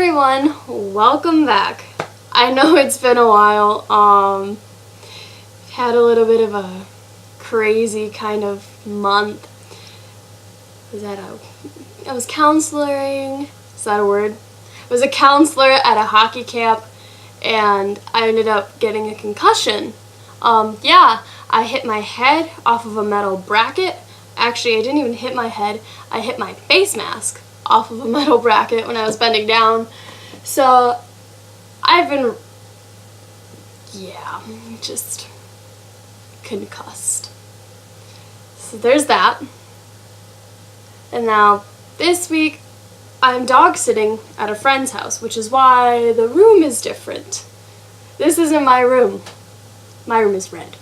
everyone, welcome back. I know it's been a while. Had a little bit of a crazy kind of month. I was counseling. Is that a word? I was a counselor at a hockey camp, and I ended up getting a concussion. I hit my head off of a metal bracket. Actually, I didn't even hit my head. I hit my face mask off of a metal bracket when I was bending down. So I've been, just concussed. So there's that. And now this week I'm dog sitting at a friend's house, which is why the room is different. This isn't my room. My room is red.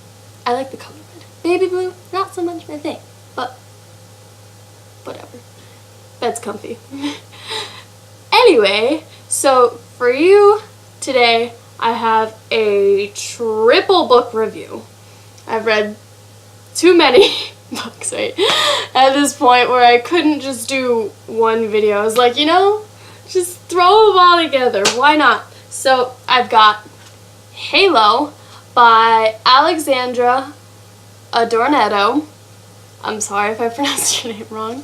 I like the color red. Baby blue, not so much my thing, but whatever. Bed's comfy. Anyway, so for you today, I have a triple book review. I've read too many books, right? At this point where I couldn't just do one video. I was like, just throw them all together. Why not? So I've got Halo by Alexandra Adornetto. I'm sorry if I pronounced your name wrong.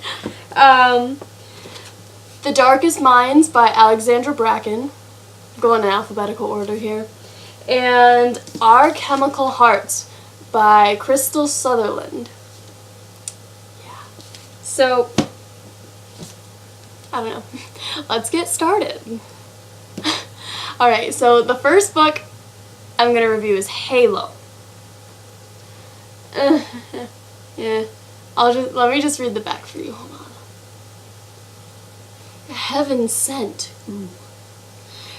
The Darkest Minds by Alexandra Bracken. I'm going in alphabetical order here. And Our Chemical Hearts by Crystal Sutherland. Yeah. So, I don't know. Let's get started. Alright, so the first book I'm going to review is Halo. Yeah. Let me just read the back for you. Hold on. Heaven sent. Ooh.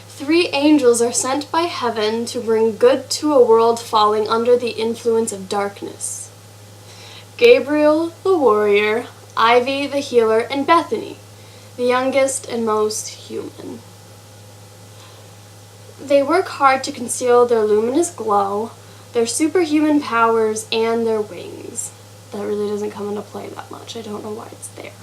3 angels are sent by heaven to bring good to a world falling under the influence of darkness. Gabriel the warrior, Ivy the healer, and Bethany, the youngest and most human. They work hard to conceal their luminous glow, their superhuman powers, and their wings. That really doesn't come into play that much. I don't know why it's there.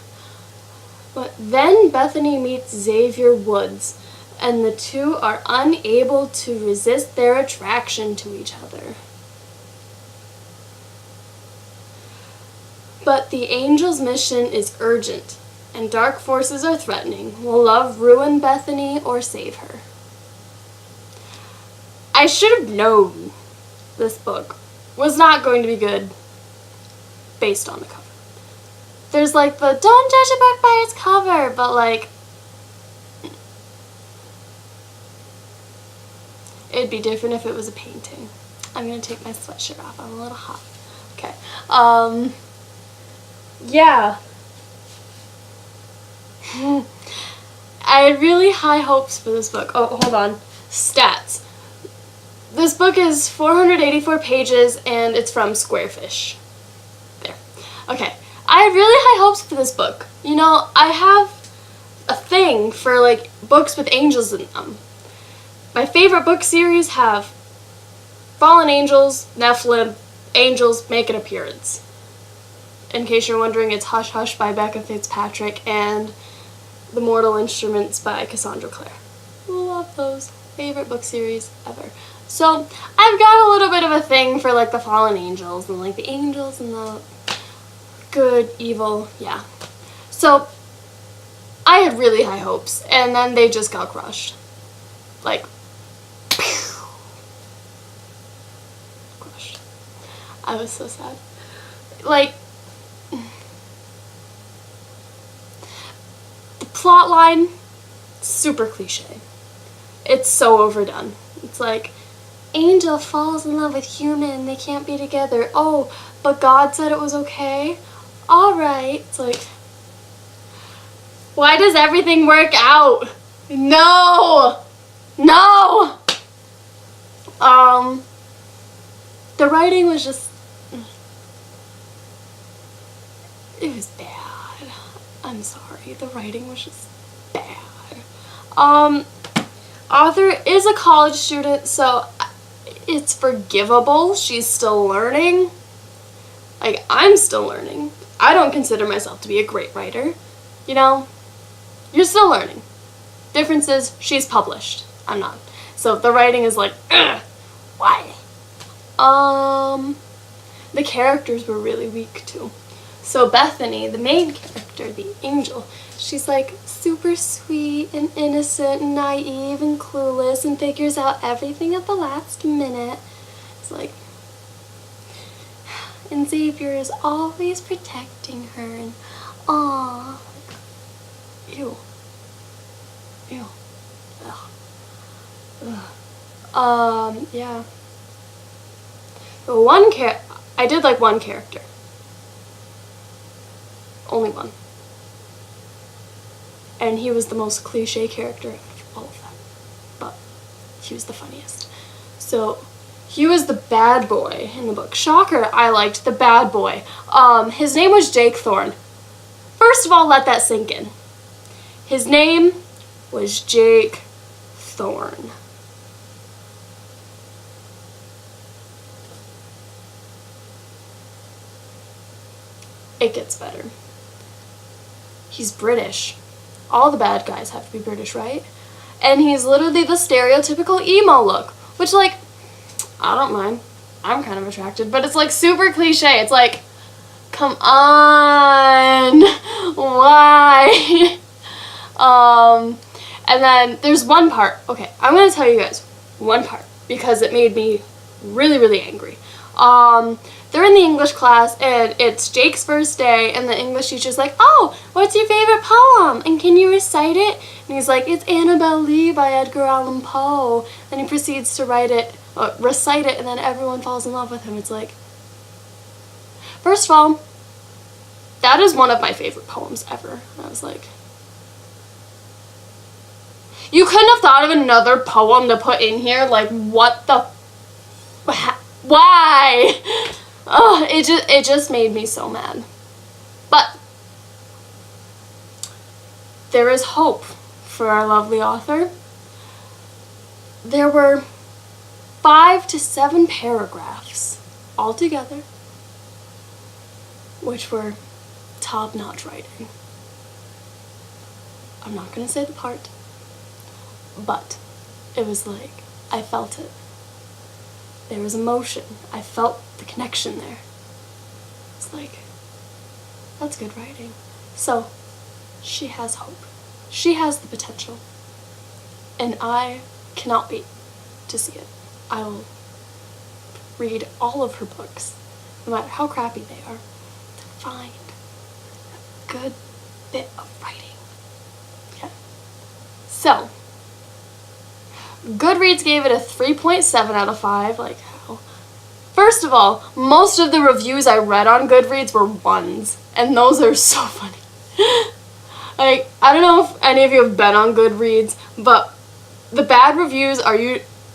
But then Bethany meets Xavier Woods, and the two are unable to resist their attraction to each other. But the angel's mission is urgent, and dark forces are threatening. Will love ruin Bethany or save her? I should have known this book was not going to be good based on the cover. There's like the don't judge a book by its cover, but like it'd be different if it was a painting. I'm gonna take my sweatshirt off. I'm a little hot. Okay. Yeah. I had really high hopes for this book. Oh, hold on. Stats. This book is 484 pages and it's from Squarefish. There. Okay. I had really high hopes for this book. I have a thing for like books with angels in them. My favorite book series have fallen angels, Nephilim, angels make an appearance. In case you're wondering, it's Hush Hush by Becca Fitzpatrick and The Mortal Instruments by Cassandra Clare. Love those. Favorite book series ever. So I've got a little bit of a thing for like the fallen angels and like the angels and the good, evil, yeah. So I had really high hopes, and then they just got crushed. Like, crushed. I was so sad. Like, the plot line, super cliche. It's so overdone. It's like, angel falls in love with human, they can't be together. Oh, but God said it was okay? Alright. It's like, why does everything work out? No! No! The writing was just, it was bad. I'm sorry, the writing was just bad. Author is a college student, so it's forgivable. She's still learning. Like, I'm still learning. I don't consider myself to be a great writer. You're still learning. Difference is she's published. I'm not. So the writing is like, ugh, why? The characters were really weak too. So Bethany, the main character, the angel, she's like super sweet and innocent and naive and clueless and figures out everything at the last minute. It's like, and Xavier is always protecting her and aw. Ew. Ew. Ugh. Yeah. But I did like one character. Only one. And he was the most cliche character of all of them. But he was the funniest. So he was the bad boy in the book. Shocker, I liked the bad boy. His name was Jake Thorne. First of all, let that sink in. His name was Jake Thorne. It gets better. He's British. All the bad guys have to be British, right? And he's literally the stereotypical emo look, which, like, I don't mind. I'm kind of attracted, but it's like super cliche. It's like, come on, why? And then there's one part. Okay, I'm gonna tell you guys one part because it made me really, really angry. They're in the English class and it's Jake's first day and the English teacher's like, oh, what's your favorite poem? And can you recite it? And he's like, it's Annabel Lee by Edgar Allan Poe. Then he proceeds to recite it, and then everyone falls in love with him. It's like, first of all, that is one of my favorite poems ever. And I was like, you couldn't have thought of another poem to put in here? Like, what the, why? Oh, it just made me so mad. But there is hope for our lovely author. There were 5 to 7 paragraphs altogether, which were top-notch writing. I'm not gonna say the part, but it was like, I felt it. There was emotion. I felt the connection there. It's like, that's good writing. So, she has hope. She has the potential. And I cannot wait to see it. I will read all of her books, no matter how crappy they are, to find a good bit of writing. Okay. So, Goodreads gave it a 3.7 out of 5. Like, how? First of all, most of the reviews I read on Goodreads were 1s, and those are so funny. Like, I don't know if any of you have been on Goodreads, but the bad reviews are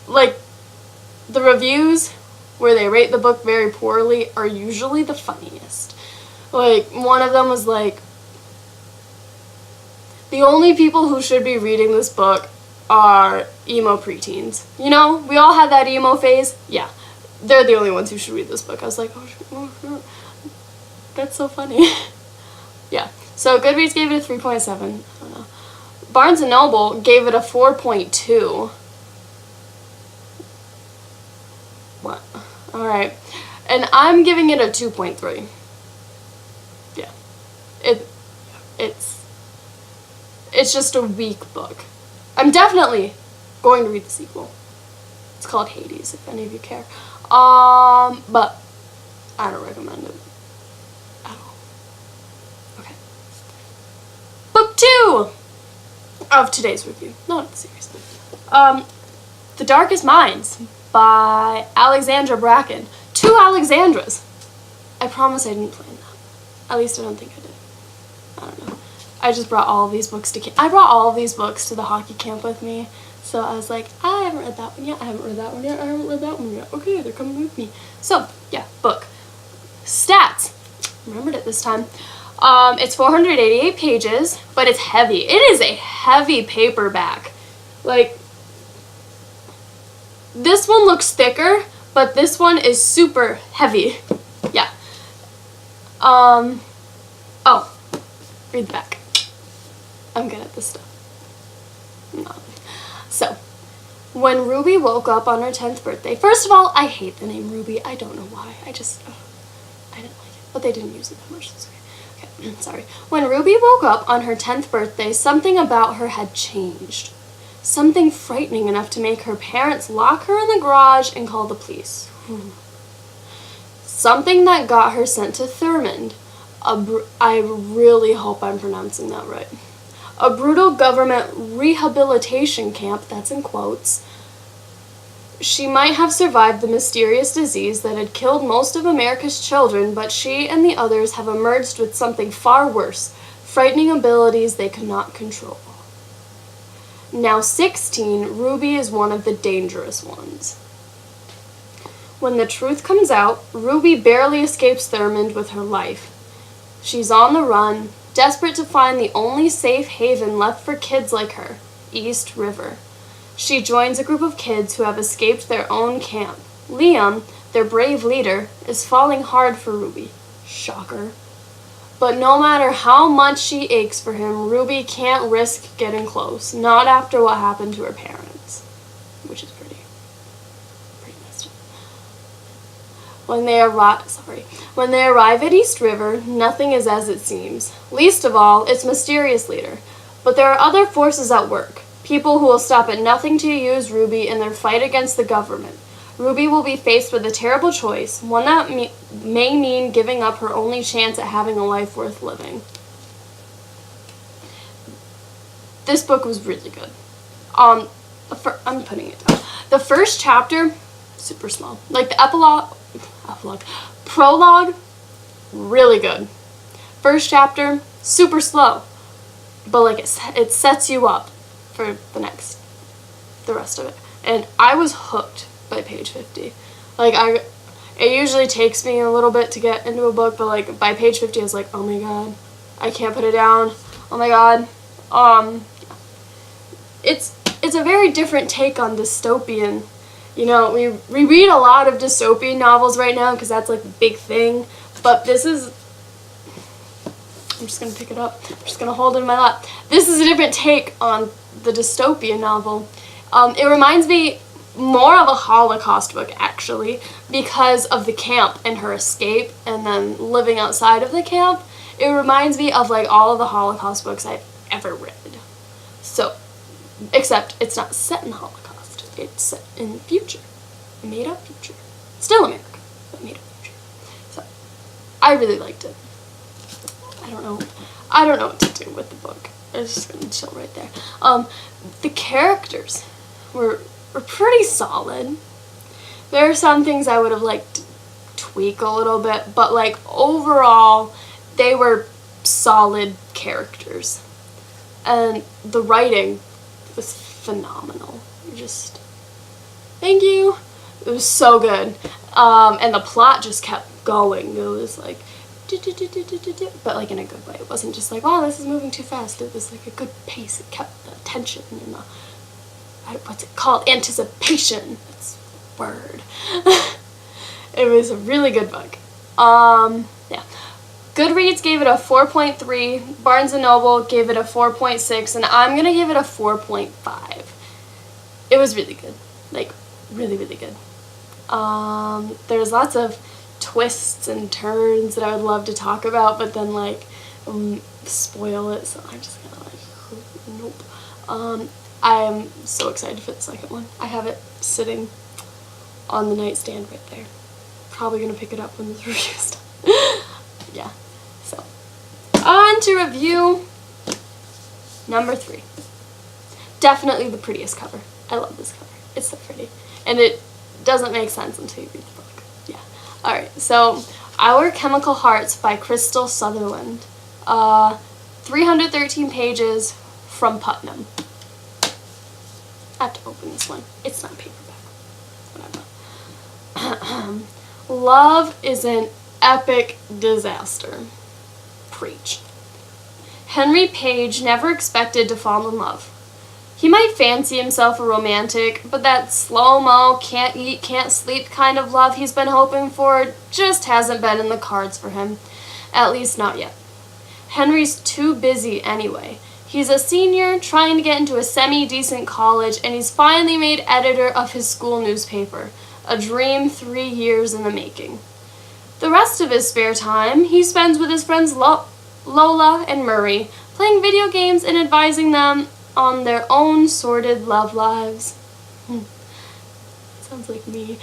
like, the reviews where they rate the book very poorly are usually the funniest. Like, one of them was like, the only people who should be reading this book are emo preteens. You know, we all had that emo phase. Yeah, they're the only ones who should read this book. I was like, oh, that's so funny. Yeah, so Goodreads gave it a 3.7. I don't know. Barnes & Noble gave it a 4.2. What? Alright. And I'm giving it a 2.3. Yeah. It's just a weak book. I'm definitely going to read the sequel. It's called Hades, if any of you care. But I don't recommend it at all. Okay. Book 2 of today's review. Not seriously. The Darkest Minds by Alexandra Bracken. 2 Alexandras. I promise I didn't plan that. At least I don't think I did. I don't know. I just brought all of these books to I brought all of these books to the hockey camp with me. So I was like, I haven't read that one yet. I haven't read that one yet. I haven't read that one yet. Okay, they're coming with me. So, yeah, book. Stats. Remembered it this time. It's 488 pages, but it's heavy. It is a heavy paperback. Like, this one looks thicker, but this one is super heavy. Yeah. Oh, read the back. I'm good at this stuff. No. So, when Ruby woke up on her 10th birthday, first of all, I hate the name Ruby. I don't know why. I didn't like it. But they didn't use it that much. That's okay. Okay, sorry. When Ruby woke up on her 10th birthday, something about her had changed. Something frightening enough to make her parents lock her in the garage and call the police. Something that got her sent to Thurmond. I really hope I'm pronouncing that right. A brutal government rehabilitation camp, that's in quotes. She might have survived the mysterious disease that had killed most of America's children, but she and the others have emerged with something far worse, frightening abilities they could not control. Now 16, Ruby is one of the dangerous ones. When the truth comes out, Ruby barely escapes Thurmond with her life. She's on the run, desperate to find the only safe haven left for kids like her, East River. She joins a group of kids who have escaped their own camp. Liam, their brave leader, is falling hard for Ruby. Shocker. But no matter how much she aches for him, Ruby can't risk getting close, not after what happened to her parents, which is pretty messed up. When they arrive at East River, nothing is as it seems. Least of all, its mysterious leader. But there are other forces at work. People who will stop at nothing to use Ruby in their fight against the government. Ruby will be faced with a terrible choice, one that may mean giving up her only chance at having a life worth living. This book was really good. I'm putting it down. The first chapter, super small. Like the prologue, really good. First chapter, super slow. But like it sets you up for the rest of it. And I was hooked by page 50. Like it usually takes me a little bit to get into a book, but like by page 50 I was like, oh my god, I can't put it down. Oh my god. It's a very different take on dystopian. You know, we read a lot of dystopian novels right now because that's like the big thing, but this is, I'm just going to pick it up. I'm just going to hold it in my lap. This is a different take on the dystopian novel. It reminds me more of a Holocaust book, actually, because of the camp and her escape and then living outside of the camp. It reminds me of like all of the Holocaust books I've ever read. So, except it's not set in the Holocaust. It's set in the future. A made-up future. Still America, but made-up future. So, I really liked it. I don't know what to do with the book. I'm just gonna chill right there. The characters were pretty solid. There are some things I would have liked to tweak a little bit, but like overall, they were solid characters. And the writing was phenomenal. Just, thank you. It was so good. And the plot just kept going. It was like, but like in a good way. It wasn't just like, wow, this is moving too fast. It was like a good pace. It kept the attention and the, what's it called? Anticipation. That's the word. It was a really good book. Yeah. Goodreads gave it a 4.3. Barnes & Noble gave it a 4.6. And I'm going to give it a 4.5. It was really good. Like, really, really good. There's lots of twists and turns that I would love to talk about, but then like spoil it, so I'm just gonna like nope. I'm so excited for the second one. I have it sitting on the nightstand right there. Probably gonna pick it up when the review's done. Yeah. So on to review number 3. Definitely the prettiest cover. I love this cover. It's so pretty. And it doesn't make sense until you read the book. Yeah. Alright, so Our Chemical Hearts by Crystal Sutherland. 313 pages from Putnam. I have to open this one. It's not paperback. Whatever. Love is an epic disaster. Preach. Henry Page never expected to fall in love. He might fancy himself a romantic, but that slow-mo, can't eat, can't sleep kind of love he's been hoping for just hasn't been in the cards for him. At least not yet. Henry's too busy anyway. He's a senior trying to get into a semi-decent college, and he's finally made editor of his school newspaper. A dream 3 years in the making. The rest of his spare time he spends with his friends Lola and Murray, playing video games and advising them on their own sordid love lives. Sounds like me.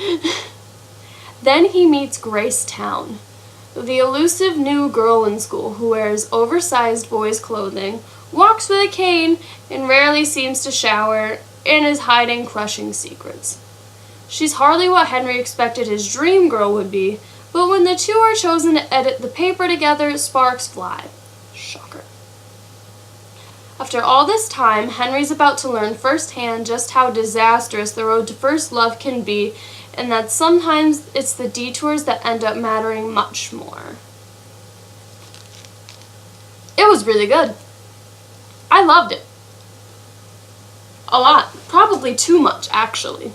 Then he meets Grace Town, the elusive new girl in school who wears oversized boys' clothing, walks with a cane, and rarely seems to shower, and is hiding crushing secrets. She's hardly what Henry expected his dream girl would be, but when the two are chosen to edit the paper together, sparks fly. Shocker. After all this time, Henry's about to learn firsthand just how disastrous the road to first love can be, and that sometimes it's the detours that end up mattering much more. It was really good. I loved it. A lot. Probably too much, actually.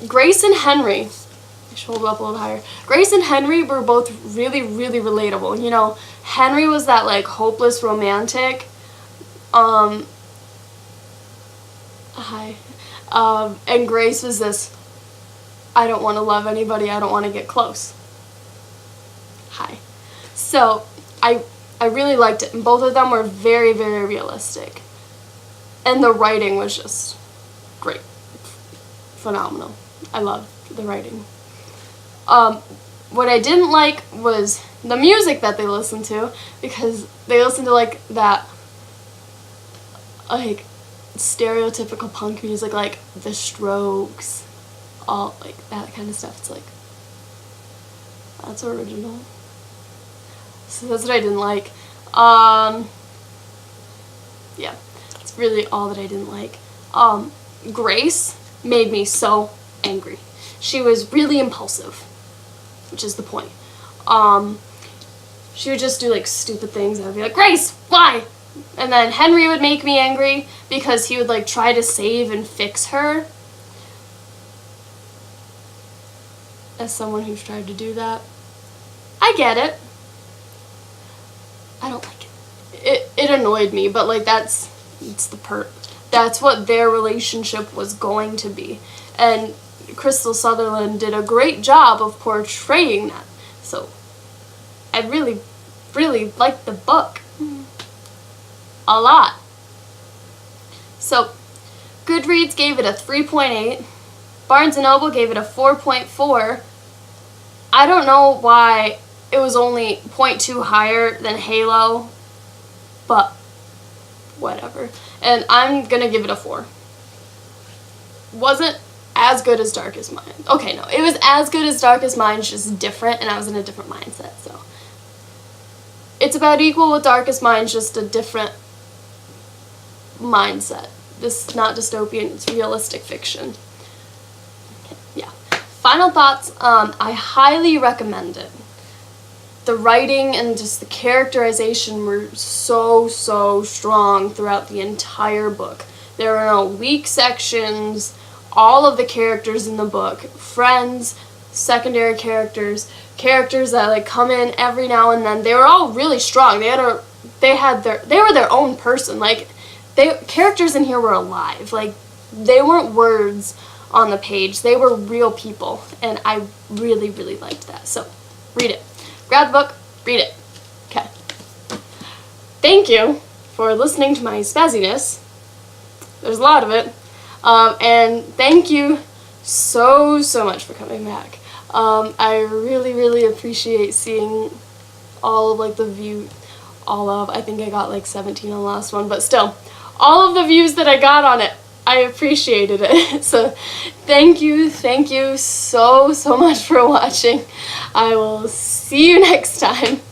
Grace and Henry, I should hold it up a little higher. Grace and Henry were both really, really relatable. You know, Henry was that, like, hopeless romantic. And Grace was this, I don't want to love anybody, I don't want to get close. Hi. So, I really liked it, and both of them were very, very realistic. And the writing was just great. Phenomenal. I loved the writing. What I didn't like was the music that they listened to, because they listened to, like, that, like, stereotypical punk music, like The Strokes, all, like, that kind of stuff. It's like, that's original. So that's what I didn't like. Yeah, that's really all that I didn't like. Grace made me so angry. She was really impulsive, which is the point. She would just do, like, stupid things, and I'd be like, Grace, why? And then Henry would make me angry because he would, like, try to save and fix her. As someone who's tried to do that, I get it. I don't like it. It annoyed me, but, like, that's what their relationship was going to be. And Crystal Sutherland did a great job of portraying that. So I really, really liked the book. A lot. So Goodreads gave it a 3.8. Barnes & Noble gave it a 4.4. I don't know why it was only 0.2 higher than Halo, but whatever. And I'm gonna give it a 4. Wasn't as good as Darkest Minds. Okay, no, it was as good as Darkest Minds, just different, and I was in a different mindset, so. It's about equal with Darkest Minds, just a different mindset. This is not dystopian, it's realistic fiction. Okay, yeah. Final thoughts, I highly recommend it. The writing and just the characterization were so strong throughout the entire book. There were no weak sections. All of the characters in the book, friends, secondary characters, characters that, like, come in every now and then, they were all really strong. They were their own person. Like, characters in here were alive. Like, they weren't words on the page. They were real people, and I really, really liked that. So, read it. Grab the book, read it. Okay. Thank you for listening to my spazziness. There's a lot of it. And thank you so much for coming back. I really, really appreciate seeing all of, like, the view, I think I got, like, 17 on the last one, but still, all of the views that I got on it, I appreciated it. So thank you so much for watching. I will see you next time.